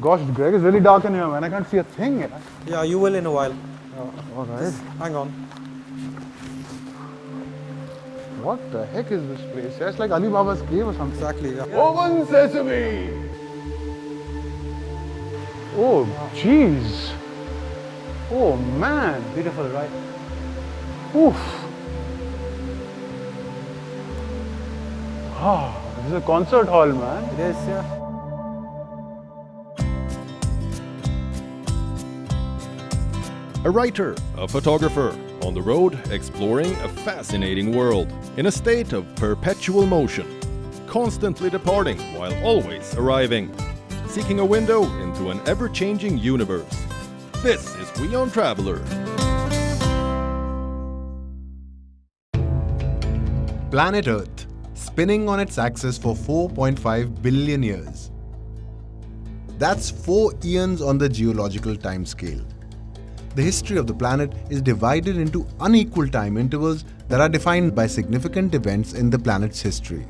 Gosh, Greg, it's really dark in here, man. I can't see a thing. Yeah, you will in a while. All right. Just hang on. What the heck is this place? Yeah, it's like Ali Baba's cave or something. Exactly. Yeah. Open sesame! Oh, jeez. Oh, man. Beautiful, right? Oof. Ah, this is a concert hall, man. It is, yeah. A writer, a photographer, on the road exploring a fascinating world in a state of perpetual motion, constantly departing while always arriving, seeking a window into an ever-changing universe. This is WION Traveller. Planet Earth, spinning on its axis for 4.5 billion years. That's 4 eons on the geological timescale. The history of the planet is divided into unequal time intervals that are defined by significant events in the planet's history.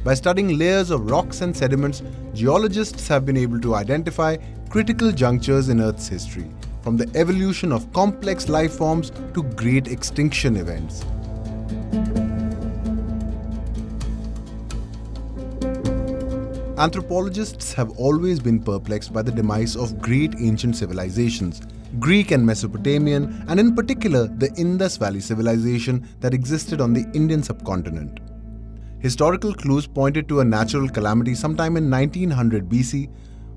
By studying layers of rocks and sediments, geologists have been able to identify critical junctures in Earth's history, from the evolution of complex life forms to great extinction events. Anthropologists have always been perplexed by the demise of great ancient civilizations, Greek and Mesopotamian, and in particular the Indus Valley civilization that existed on the Indian subcontinent. Historical clues pointed to a natural calamity sometime in 1900 BC,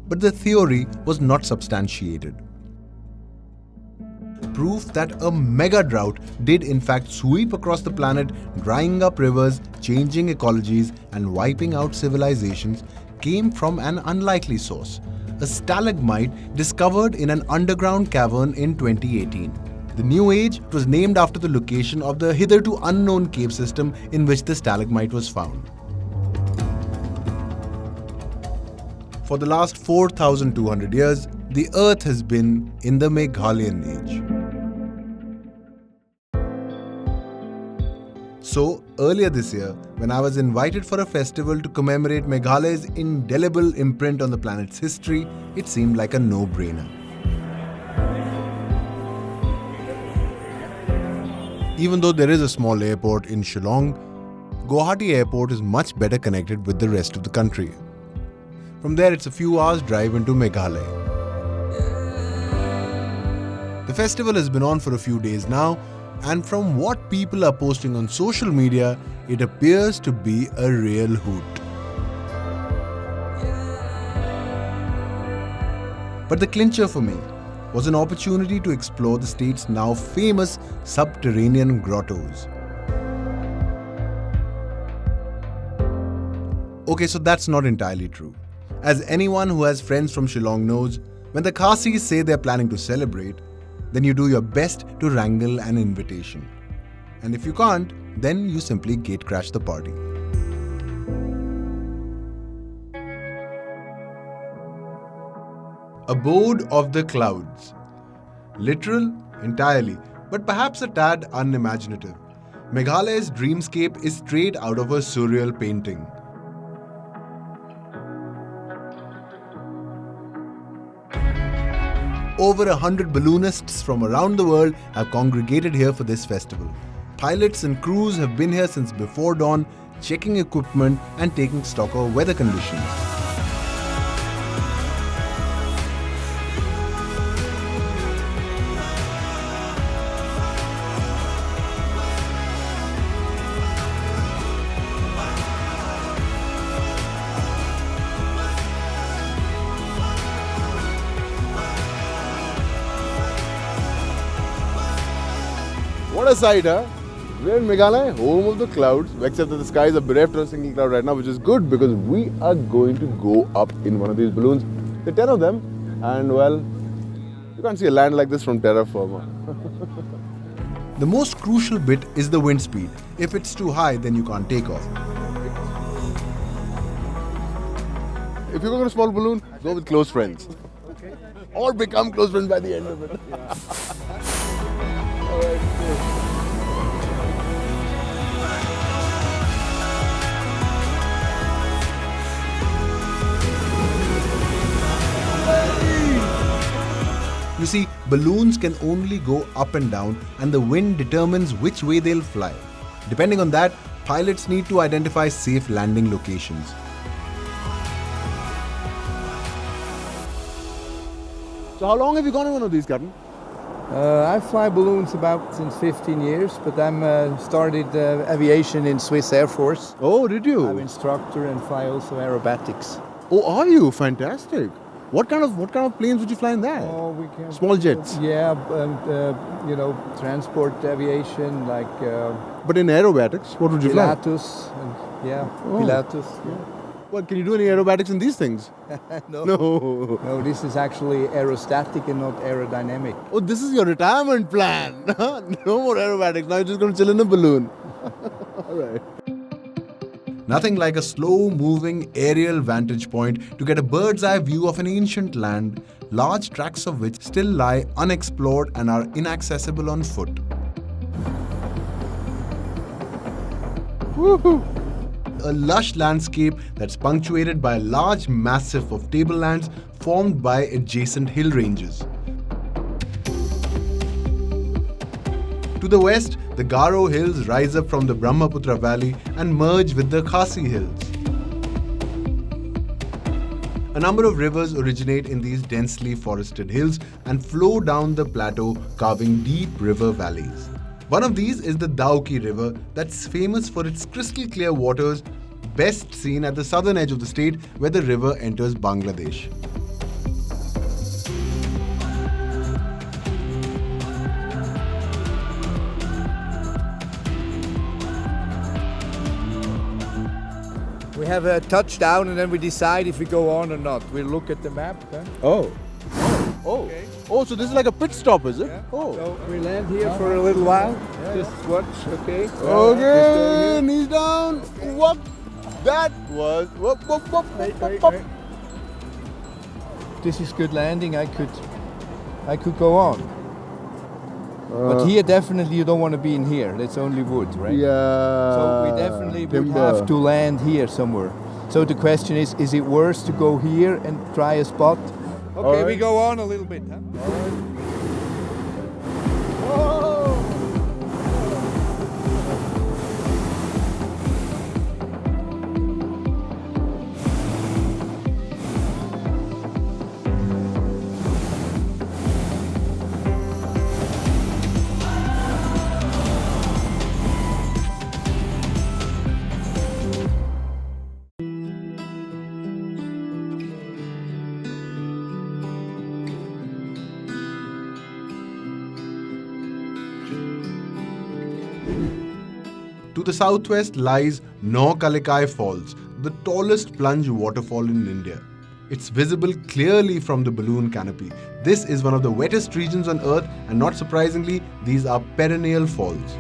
but the theory was not substantiated. Proof that a mega drought did in fact sweep across the planet, drying up rivers, changing ecologies, and wiping out civilizations came from an unlikely source, a stalagmite discovered in an underground cavern in 2018. The new age was named after the location of the hitherto unknown cave system in which the stalagmite was found. For the last 4,200 years, the Earth has been in the Meghalayan Age. So, earlier this year, when I was invited for a festival to commemorate Meghalaya's indelible imprint on the planet's history, it seemed like a no-brainer. Even though there is a small airport in Shillong, Guwahati Airport is much better connected with the rest of the country. From there, it's a few hours drive into Meghalaya. The festival has been on for a few days now, and from what people are posting on social media, it appears to be a real hoot. But the clincher for me was an opportunity to explore the state's now famous subterranean grottos. Okay, so that's not entirely true. As anyone who has friends from Shillong knows, when the Khasis say they're planning to celebrate, then you do your best to wrangle an invitation. And if you can't, then you simply gate-crash the party. Abode of the clouds. Literal? Entirely, but perhaps a tad unimaginative. Meghalaya's dreamscape is straight out of a surreal painting. Over 100 balloonists from around the world have congregated here for this festival. Pilots and crews have been here since before dawn, checking equipment and taking stock of weather conditions. What a sight, huh? We're in Meghalaya, home of the clouds, except that the skies are bereft of a single cloud right now, which is good because we are going to go up in one of these balloons. There are 10 of them, and well, you can't see a land like this from terra firma. The most crucial bit is the wind speed. If it's too high, then you can't take off. If you go on a small balloon, go with close friends. Okay. Or become close friends by the end of it. All right, cool. You see, balloons can only go up and down, and the wind determines which way they'll fly. Depending on that, pilots need to identify safe landing locations. So how long have you gone on one of these, Captain? I fly balloons about since 15 years, but I'm started aviation in Swiss Air Force. Oh, did you? I'm instructor and fly also aerobatics. Oh, are you? Fantastic. What kind of planes would you fly in that? Oh, we can. Small jets? Yeah, transport aviation like But in aerobatics, what would you fly? Pilatus. Oh. Pilatus. What, can you do any aerobatics in these things? No. No. No, this is actually aerostatic and not aerodynamic. Oh, this is your retirement plan. No more aerobatics. Now you're just going to chill in a balloon. All right. Nothing like a slow-moving aerial vantage point to get a bird's-eye view of an ancient land, large tracts of which still lie unexplored and are inaccessible on foot. Woohoo! A lush landscape that's punctuated by a large massif of tablelands formed by adjacent hill ranges. To the west, the Garo Hills rise up from the Brahmaputra Valley and merge with the Khasi Hills. A number of rivers originate in these densely forested hills and flow down the plateau, carving deep river valleys. One of these is the Dauki River that's famous for its crystal clear waters, best seen at the southern edge of the state where the river enters Bangladesh. We have a touchdown and then we decide if we go on or not. We look at the map. Huh? Oh. Oh. Okay. Oh, so this is like a pit stop, is it? Yeah. Oh. So we land here for a little while. Just watch, okay? Okay, knees down. What? That was. Whoop, whoop, whoop, Wait, whoop, wait, whoop. wait. This is good landing. I could go on. But here definitely you don't want to be in here. That's only wood, right? Yeah. So we definitely would timber. have to land here somewhere. So the question is it worse to go here and try a spot? Okay, we right. go on a little bit, huh? To the southwest lies Nokkalikai Falls, the tallest plunge waterfall in India. It's visible clearly from the balloon canopy. This is one of the wettest regions on Earth, and not surprisingly, these are perennial falls.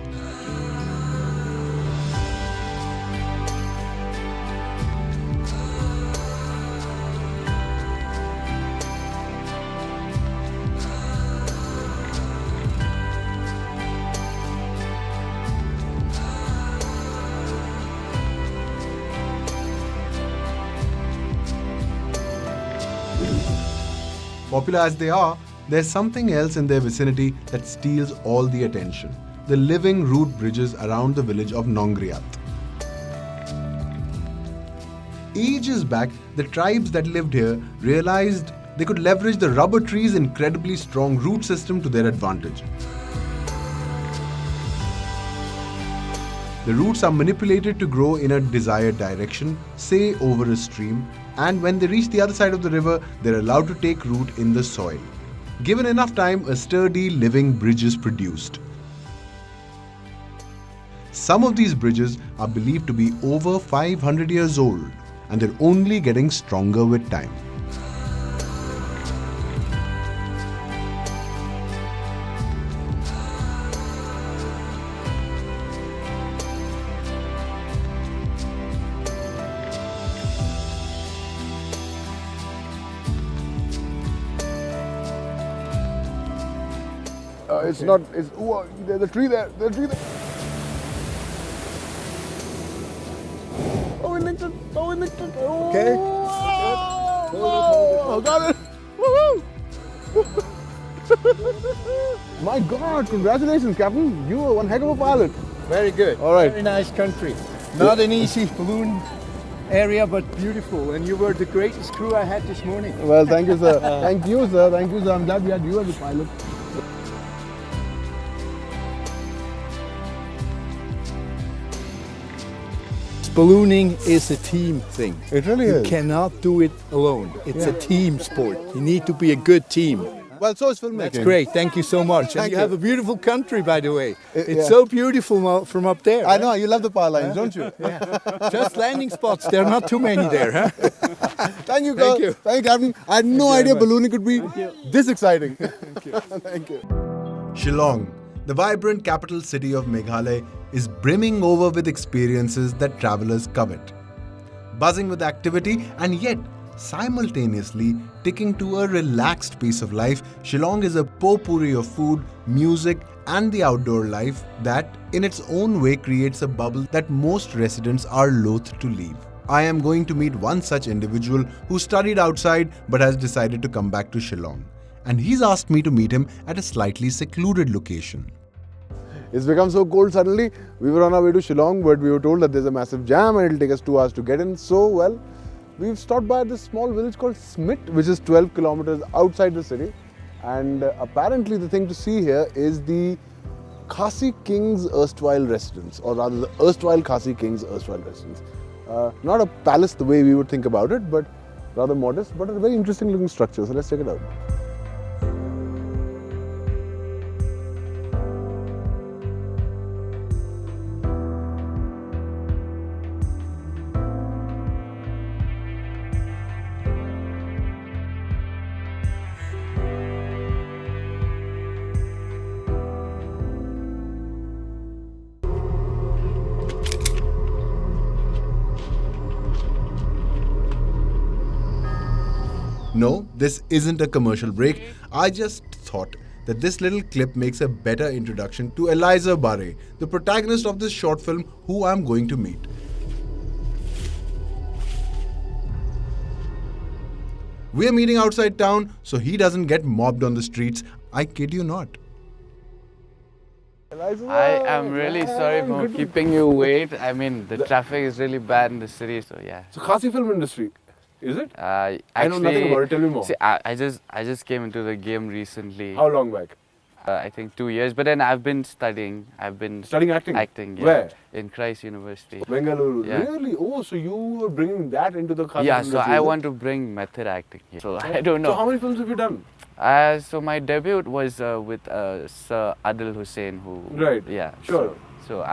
Popular as they are, there's something else in their vicinity that steals all the attention: the living root bridges around the village of Nongriat. Ages back, the tribes that lived here realized they could leverage the rubber tree's incredibly strong root system to their advantage. The roots are manipulated to grow in a desired direction, say over a stream, and when they reach the other side of the river, they're allowed to take root in the soil. Given enough time, a sturdy living bridge is produced. Some of these bridges are believed to be over 500 years old, and they're only getting stronger with time. It's not. It's. Ooh, there's a tree there. There's a tree there. Oh, we nicked it. Oh, we nicked it. Oh, Okay. Oh, got it. Woohoo! My God, congratulations, Captain. You are one heck of a pilot. Very good. All right. Very nice country. Not an easy balloon area, but beautiful. And you were the greatest crew I had this morning. Well, thank you, sir. Thank you, sir. Thank you, sir. I'm glad we had you as a pilot. Ballooning is a team thing. It really You is. cannot do it alone. It's a team sport. You need to be a good team. Well, so is filmmaking. That's great. Thank you so much. Thank And you you. have a beautiful country, by the way. It's yeah. so beautiful from up there. I know, you love the power lines, don't you? Just landing spots. There are not too many there, huh? Thank you, Thank Carl. you. Thank you, Captain. I had no idea ballooning could be this exciting. Thank you. Shillong, the vibrant capital city of Meghalaya, is brimming over with experiences that travelers covet. Buzzing with activity and yet simultaneously ticking to a relaxed pace of life, Shillong is a potpourri of food, music and the outdoor life that in its own way creates a bubble that most residents are loath to leave. I am going to meet one such individual who studied outside but has decided to come back to Shillong. And he's asked me to meet him at a slightly secluded location. It's become so cold suddenly. We were on our way to Shillong, but we were told that there's a massive jam and it'll take us 2 hours to get in. So, well, we've stopped by this small village called Smit, which is 12 kilometers outside the city. And apparently the thing to see here is the Khasi King's erstwhile residence, or rather the erstwhile Khasi King's erstwhile residence. Not a palace the way we would think about it, but rather modest, but a very interesting looking structure. So let's check it out. No, this isn't a commercial break. I just thought that this little clip makes a better introduction to Eliza Barre, the protagonist of this short film who I'm going to meet. We're meeting outside town so he doesn't get mobbed on the streets. I kid you not. I am really sorry for keeping you wait. I mean, the traffic is really bad in the city, so yeah. So Khasi film industry, is it? Actually, I know nothing about it. Tell me more. See, I just came into the game recently. How long back? I think 2 years. But then I've been studying. I've been Studying acting? Acting, yeah. Where? In Christ University. Bengaluru. Yeah. Really? Oh, so you were bringing that into the Khasi Yeah, industry. so I is it? want to bring method acting here. So I don't know. So how many films have you done? So my debut was with Sir Adil Hussain, who. Right. Yeah. Sure. So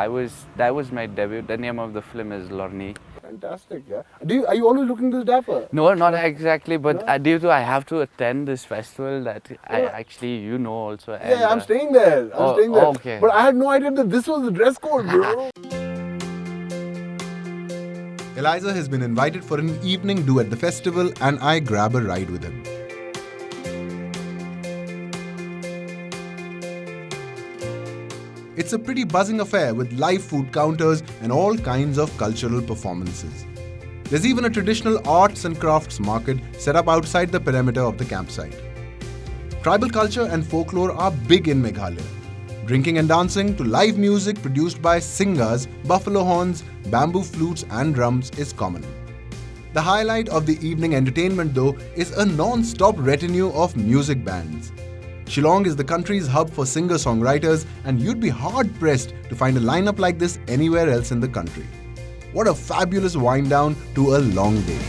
that was my debut. The name of the film is Lorni. Fantastic, yeah. Are you always looking this dapper? No, not exactly, but due to I have to attend this festival that I actually, you know also. And, Yeah, I'm staying there. I'm staying there. Okay. But I had no idea that this was the dress code, bro. Eliza has been invited for an evening do at the festival and I grab a ride with him. It's a pretty buzzing affair with live food counters and all kinds of cultural performances. There's even a traditional arts and crafts market set up outside the perimeter of the campsite. Tribal culture and folklore are big in Meghalaya. Drinking and dancing to live music produced by singers, buffalo horns, bamboo flutes and drums is common. The highlight of the evening entertainment though is a non-stop retinue of music bands. Shillong is the country's hub for singer-songwriters and you'd be hard-pressed to find a lineup like this anywhere else in the country. What a fabulous wind down to a long day.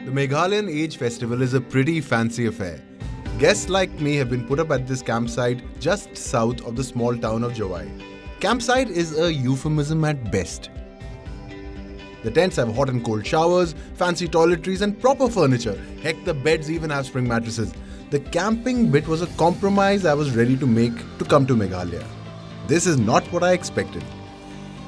The Meghalayan Age Festival is a pretty fancy affair. Guests like me have been put up at this campsite just south of the small town of Jawai. Campsite is a euphemism at best. The tents have hot and cold showers, fancy toiletries and proper furniture. Heck, the beds even have spring mattresses. The camping bit was a compromise I was ready to make to come to Meghalaya. This is not what I expected.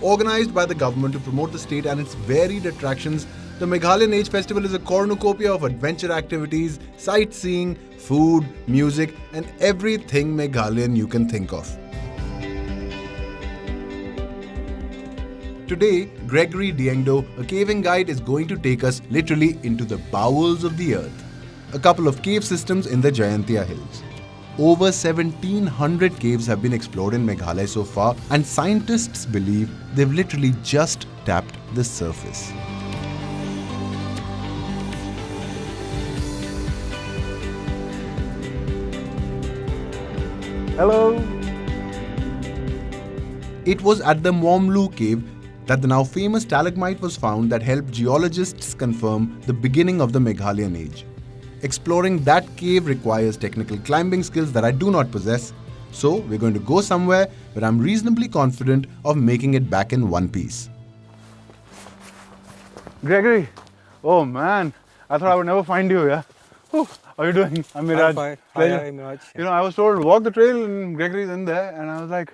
Organized by the government to promote the state and its varied attractions, the Meghalayan Age Festival is a cornucopia of adventure activities, sightseeing, food, music and everything Meghalayan you can think of. Today, Gregory Diengdo, a caving guide, is going to take us literally into the bowels of the earth. A couple of cave systems in the Jayantia Hills. Over 1700 caves have been explored in Meghalaya so far, and scientists believe they've literally just tapped the surface. Hello. It was at the Momlu cave that the now famous stalagmite was found that helped geologists confirm the beginning of the Meghalayan age. Exploring that cave requires technical climbing skills that I do not possess, so we're going to go somewhere where I'm reasonably confident of making it back in one piece. Gregory. Oh man, I thought I would never find you, yeah? How are you doing? I'm Meraj. I'm fine. Pleasure. Hi, Meraj. You know, I was told walk the trail and Gregory's in there and I was like,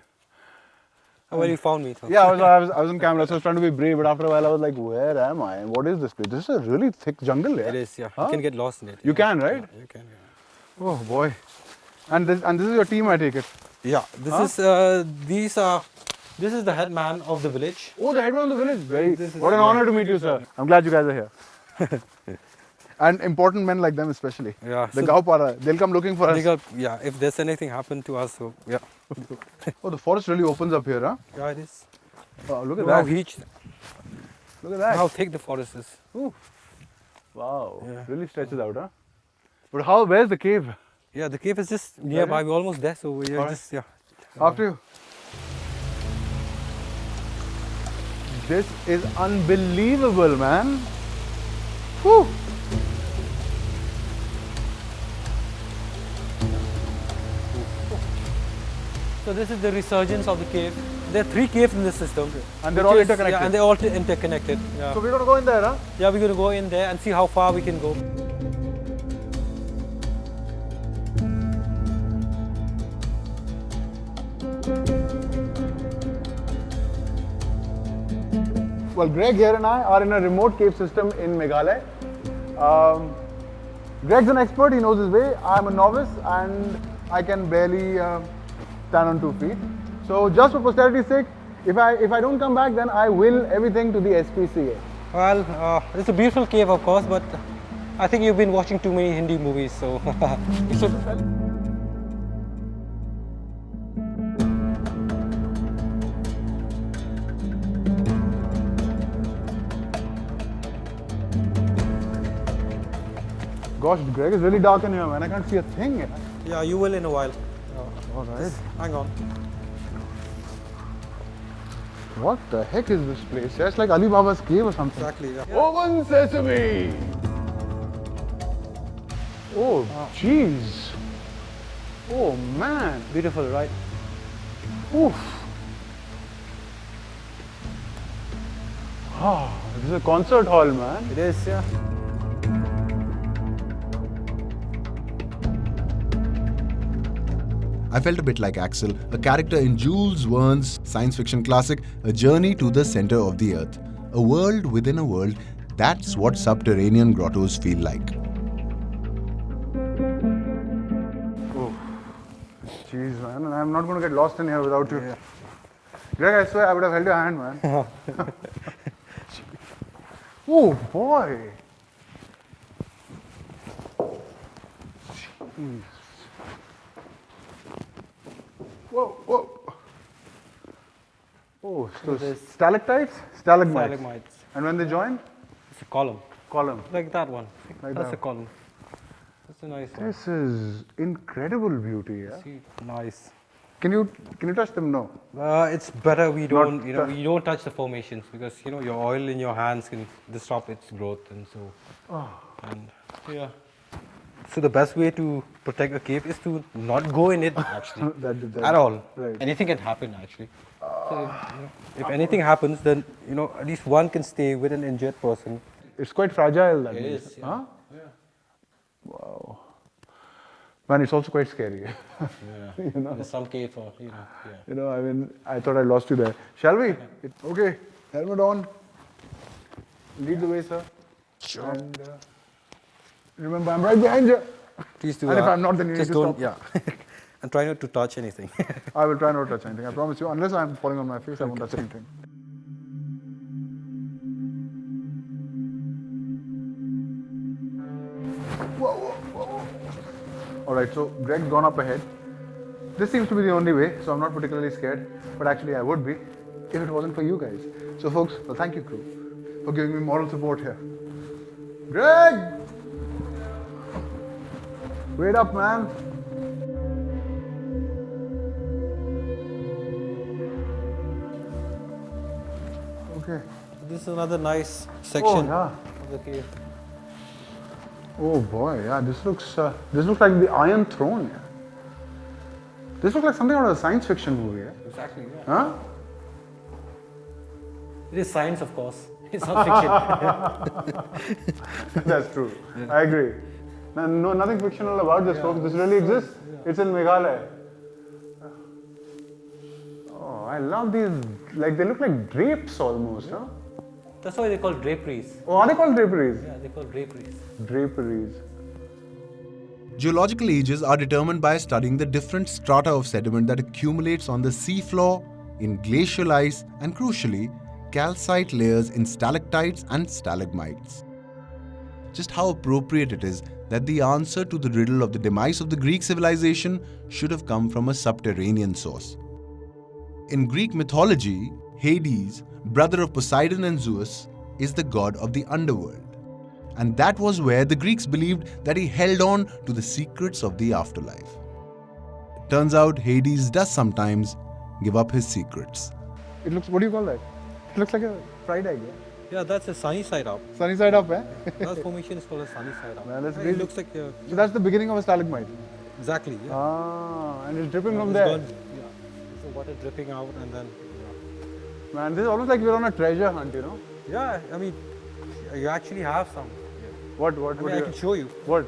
How well you found me? Though. yeah, I was on camera, so I was trying to be brave, but after a while I was like, where am I and what is this place? This is a really thick jungle, yeah? It is, yeah. Huh? You can get lost in it. You yeah. can, right? Yeah, you can, yeah. Oh boy. And this is your team, I take it? Yeah, this is the headman of the village. Oh, the headman of the village. Very. This is What an yeah. honor to meet you, sir. I'm glad you guys are here. And important men like them especially. Yeah. The Gaupara, they'll come looking for us. Yeah, if there's anything happen to us, so yeah. Oh, the forest really opens up here, huh? Yeah, it is. Oh, look at How that. huge, Look at that. how thick the forest is. Ooh. Wow. Yeah. Really stretches out, huh? But where's the cave? Yeah, the cave is just nearby. We're almost there, so we're Alright. just, yeah. After you. This is unbelievable, man. Whew. So this is the resurgence of the cave. There are 3 caves in this system. And they're which all is- interconnected. Yeah, and they're all interconnected. Yeah. So we're gonna go in there, huh? Yeah, we're going to go in there and see how far we can go. Well, Greg here and I are in a remote cave system in Meghalaya. Greg's an expert, he knows his way. I'm a novice and I can barely stand on 2 feet. So just for posterity's sake, if I don't come back, then I will everything to the SPCA. Well, it's a beautiful cave, of course, but I think you've been watching too many Hindi movies, so you should. Gosh, Greg, it's really dark in here, man. I can't see a thing. Yeah, you will in a while. All right. Hang on. What the heck is this place? It's like Ali Baba's cave or something. Exactly. Yeah. Open sesame! Oh, jeez. Oh, man. Beautiful, right? Oof. Ah, this is a concert hall, man. It is, yeah. I felt a bit like Axel, a character in Jules Verne's science fiction classic, A Journey to the Center of the Earth. A world within a world, that's what subterranean grottos feel like. Oh, jeez, man. And I'm not going to get lost in here without you. Yeah. Greg, I swear I would have held your hand, man. Oh, boy. Jeez. Whoa, whoa. Oh, so stalactites? Stalagmites. Stalagmites. And when they join? It's a column. Column. Like that one. Like That's that. a column. That's a nice one. This is incredible beauty, yeah? See, nice. Can you touch them? No. It's better we don't, touch. you don't touch the formations because, your oil in your hands can disrupt its growth and so. Oh. And yeah. So the best way to protect a cave is to not go in it actually at all. Right. Anything can happen actually. So if anything happens, then at least one can stay with an injured person. It's quite fragile. That It means. is, yeah. Huh? Wow. Man, it's also quite scary. There's some cave for I mean, I thought I lost you there. Shall we? Okay. Helmet on. Lead the way, sir. Sure. And remember, I'm right behind you. Please do. And if I'm not, then you just need to don't. stop. Yeah. And try not to touch anything. I will try not to touch anything. I promise you. Unless I'm falling on my face, I won't touch anything. Whoa. All right, so Greg's gone up ahead. This seems to be the only way, so I'm not particularly scared. But actually, I would be if it wasn't for you guys. So, folks, well, thank you, crew, for giving me moral support here. Greg! Wait up, man. Okay. This is another nice section Oh, of the cave. Oh boy, yeah, this looks like the Iron Throne. Yeah. This looks like something out of a science fiction movie. Yeah? Exactly. Yeah. Huh? It is science, of course. It's not fiction. That's true. Yeah. I agree. No, nothing fictional about this, folks. This really exists. Yeah. It's in Meghalaya. Oh, I love these. Like, they look like drapes almost, huh? That's why they call draperies. Oh, are they called draperies? Yeah, they call draperies. Draperies. Geological ages are determined by studying the different strata of sediment that accumulates on the seafloor, in glacial ice, and crucially, calcite layers in stalactites and stalagmites. Just how appropriate it is that the answer to the riddle of the demise of the Greek civilization should have come from a subterranean source. In Greek mythology, Hades, brother of Poseidon and Zeus, is the god of the underworld. And that was where the Greeks believed that he held on to the secrets of the afterlife. It turns out Hades does sometimes give up his secrets. It looks, what do you call that? It looks like a fried egg, yeah? Yeah, that's a sunny side up. Sunny side up, eh? That formation is called a sunny side up. Man, that's It really- looks like So that's the beginning of a stalagmite. exactly. Yeah. Ah, and it's dripping from It's there. gone- yeah. So water dripping out and then. Man, this is almost like we're on a treasure hunt, you know? Yeah, I mean, you actually have some. What I do mean, I you- can show you. What?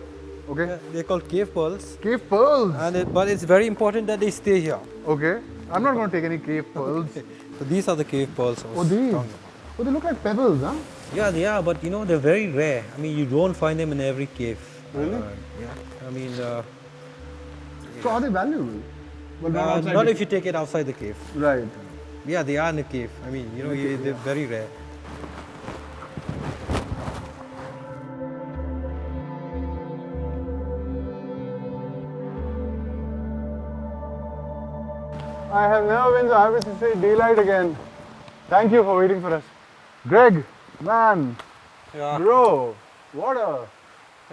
Okay. Yeah, they're called cave pearls, Cave pearls. but it's very important that they stay here. Okay. I'm not going to take any cave pearls. So these are the cave pearls. I Oh, was these. talking about. Oh, they look like pebbles, huh? Yeah, they are, but they're very rare. I mean, you don't find them in every cave. Really? Yeah. I mean, So are they valuable? Well, not outside not the- if you take it outside the cave. Right. Yeah, they are in the cave. I mean, they're very rare. I have never been so happy to see daylight again. Thank you for waiting for us. Greg, man, Yeah, bro, what a...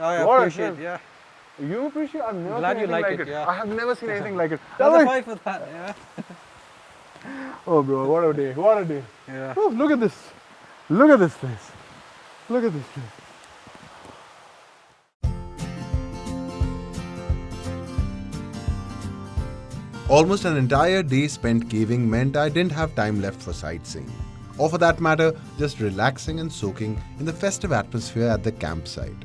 I what a appreciate trip. it. Yeah. You appreciate? I've never Glad seen you anything like like it, it. yeah. I have never seen anything like it. Tell Another me. five for that. Yeah. Oh, bro, what a day. What a day. Yeah. Oh, look at this. Look at this place. Look at this place. Almost an entire day spent caving meant I didn't have time left for sightseeing, or for that matter, just relaxing and soaking in the festive atmosphere at the campsite.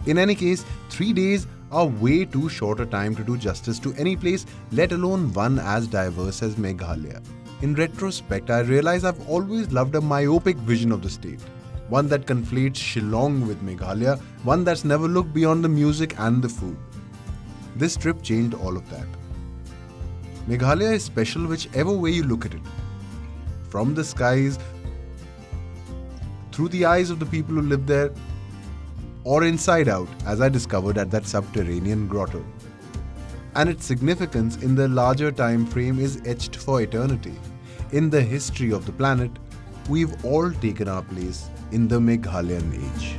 In any case, 3 days are way too short a time to do justice to any place, let alone one as diverse as Meghalaya. In retrospect, I realize I've always loved a myopic vision of the state, one that conflates Shillong with Meghalaya, one that's never looked beyond the music and the food. This trip changed all of that. Meghalaya is special whichever way you look at it. From the skies, through the eyes of the people who live there, or inside out, as I discovered at that subterranean grotto. And its significance in the larger time frame is etched for eternity. In the history of the planet, we've all taken our place in the Meghalayan age.